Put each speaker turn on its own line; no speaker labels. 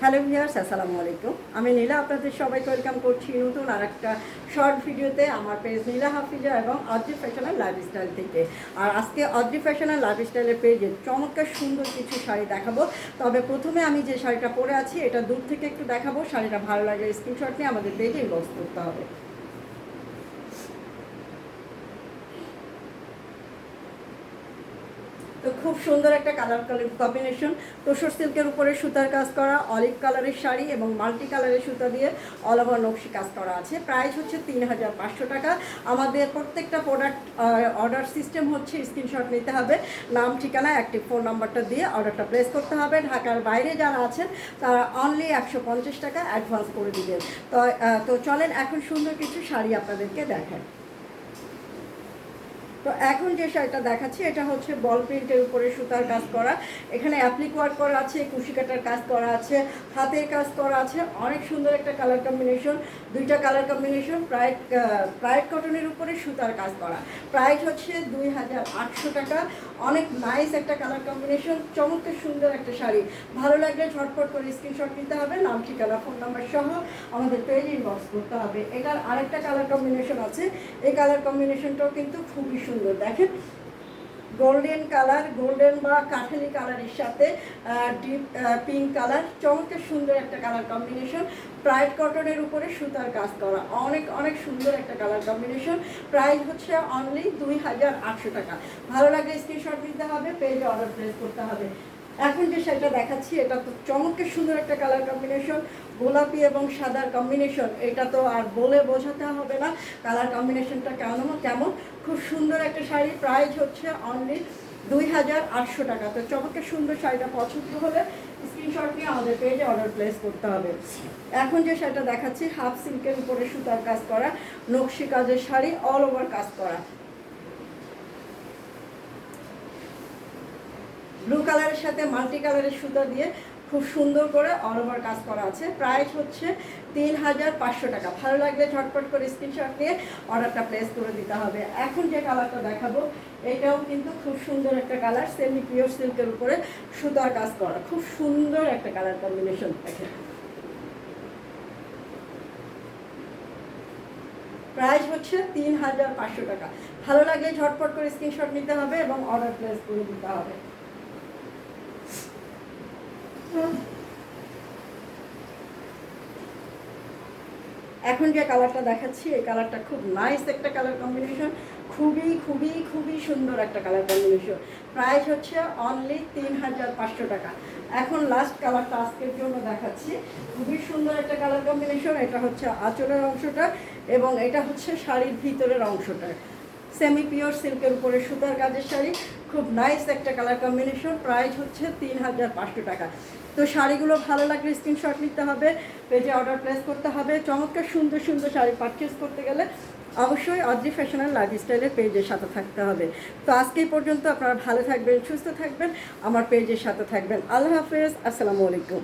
Hello viewers, আসসালামু আলাইকুম। আমি নীলা, আপনাদের সবাইকে ওয়েলকাম করছি নতুন আর একটা শর্ট ভিডিওতে আমার পেজ নীলা হাফিজা এবং অদ্রি ফ্যাশন অ্যান্ড লাইফস্টাইল থেকে। আর আজকে অদ্রি ফ্যাশন অ্যান্ড লাইফস্টাইলের পেজে চমৎকার সুন্দর কিছু শাড়ি দেখাবো। তবে প্রথমে আমি যে শাড়িটা পরে আছি এটা দূর থেকে একটু দেখাবো। শাড়িটা ভালো লাগলে স্ক্রিনশট নিয়ে আমাদের পেজে ইনবক্স করতে হবে। তো খুব সুন্দর একটা কালার কম্বিনেশন, তোষর সিল্কের উপরে সুতার কাজ করা, অলিভ কালারের শাড়ি এবং মাল্টি কালারের সুতা দিয়ে অল ওভার নকশি কাজ করা আছে। প্রাইস হচ্ছে ৩,৫০০ টাকা। আমাদের প্রত্যেকটা প্রোডাক্ট অর্ডার সিস্টেম হচ্ছে স্ক্রিনশট নিতে হবে, নাম ঠিকানা অ্যাক্টিভ ফোন নাম্বারটা দিয়ে অর্ডারটা প্লেস করতে হবে। ঢাকার বাইরে যারা আছেন তারা অনলি ১৫০ টাকা অ্যাডভান্স করে দিবেন। তো চলেন এখন সুন্দর কিছু শাড়ি আপনাদেরকে দেখায়। তো এখন যে শাড়িটা দেখাচ্ছি এটা হচ্ছে বল প্রিন্টের উপরে সুতার কাজ করা, এখানে অ্যাপ্লিক ওয়ার্ক করা আছে, কুশি কাটার কাজ করা আছে, হাতের কাজ করা আছে। অনেক সুন্দর একটা কালার কম্বিনেশন, দুইটা কালার কম্বিনেশন, প্রাইড কটনের উপরে সুতার কাজ করা। প্রাইস হচ্ছে ২,৮০০ টাকা। অনেক নাইস একটা কালার কম্বিনেশন, চমৎকার সুন্দর একটা শাড়ি। ভালো লাগলে ঝটপট করে স্ক্রিনশট নিতে হবে, নাম ঠিকানা ফোন নাম্বার সহ আমাদের পেজে ইনবক্স করতে হবে। এটার আরেকটা কালার কম্বিনেশন আছে, এই কালার কম্বিনেশনটাও কিন্তু খুবই সুন্দর। দেখেন, গোল্ডেন কালার, গোল্ডেন বা কাঠালি কালারের সাথে ডিপ পিঙ্ক কালার, চমৎকার সুন্দর একটা কালার কম্বিনেশন। প্রাইড কটনের উপরে সুতার কাজ করা, অনেক অনেক সুন্দর একটা কালার কম্বিনেশন। প্রাইস হচ্ছে অনলি ২,৮০০ টাকা। ভালো লাগলে স্ক্রিনশট নিতে হবে, পেজে অর্ডার প্লেস করতে হবে। এখন যে শাড়িটা দেখাচ্ছি এটা তো চমৎকার সুন্দর একটা কালার কম্বিনেশন, গোলাপি এবং সাদার কম্বিনেশন। এটা তো আর বলে বোঝাতে হবে না কালার কম্বিনেশনটা কেমন। খুব সুন্দর একটা শাড়ি, প্রাইস হচ্ছে অনলি ২,৮০০ টাকা। তো চমৎকার সুন্দর শাড়িটা পছন্দ হলে স্ক্রিনশট নিয়ে আমাদের পেজে অর্ডার প্লেস করতে হবে। এখন যে শাড়িটা দেখাচ্ছি হাফ সিল্কের উপরে সুতার কাজ করা, নকশি কাজের শাড়ি, অল ওভার কাজ করা, ব্লু কালারের সাথে মাল্টি কালারের সুতা দিয়ে খুব সুন্দর করে অল ওভার কাজ করা আছে। প্রাইস হচ্ছে ৩,৫০০ টাকা। ভালো লাগলে ঝটপট করে স্ক্রিনশট নিয়ে অর্ডারটা প্লেস করে দিতে হবে। এখন যে কালারটা দেখাবো এটাও কিন্তু খুব সুন্দর একটা কালার, সেমি পিওর সিল্কের উপরে সুতার কাজ করা, খুব সুন্দর একটা কালার কম্বিনেশন। দেখেন, প্রাইস হচ্ছে ৩,৫০০ টাকা। ভালো লাগলে ঝটপট করে স্ক্রিনশট নিতে হবে এবং অর্ডার প্লেস করে দিতে হবে। এখন যে কালারটা দেখাচ্ছি এই কালারটা খুব নাইস একটা কালার কম্বিনেশন, খুবই খুবই খুবই সুন্দর একটা কালার কম্বিনেশন। প্রাইস হচ্ছে অনলি ৩,৫০০ টাকা। এখন লাস্ট কালারটা আজকের জন্য দেখাচ্ছি, খুবই সুন্দর একটা কালার কম্বিনেশন। এটা হচ্ছে আঁচলের অংশটা এবং এটা হচ্ছে শাড়ির ভিতরের অংশটা। সেমি পিওর সিল্কের উপরে সুতার কাজের শাড়ি, খুব নাইস একটা কালার কম্বিনেশন। প্রাইস হচ্ছে ৩,৫০০ টাকা। তো শাড়িগুলো ভালো লাগলে স্ক্রিনশট নিতে হবে, পেজে অর্ডার প্লেস করতে হবে। চমৎকার সুন্দর সুন্দর শাড়ি পারচেস করতে গেলে অবশ্যই অদ্রি ফ্যাশন অ্যান্ড লাইফস্টাইলের পেজের সাথে থাকতে হবে। তো আজকে পর্যন্ত আপনারা ভালো থাকবেন, সুস্থ থাকবেন, আমার পেজের সাথে থাকবেন। আল্লাহ হাফেজ, আসসালামু আলাইকুম।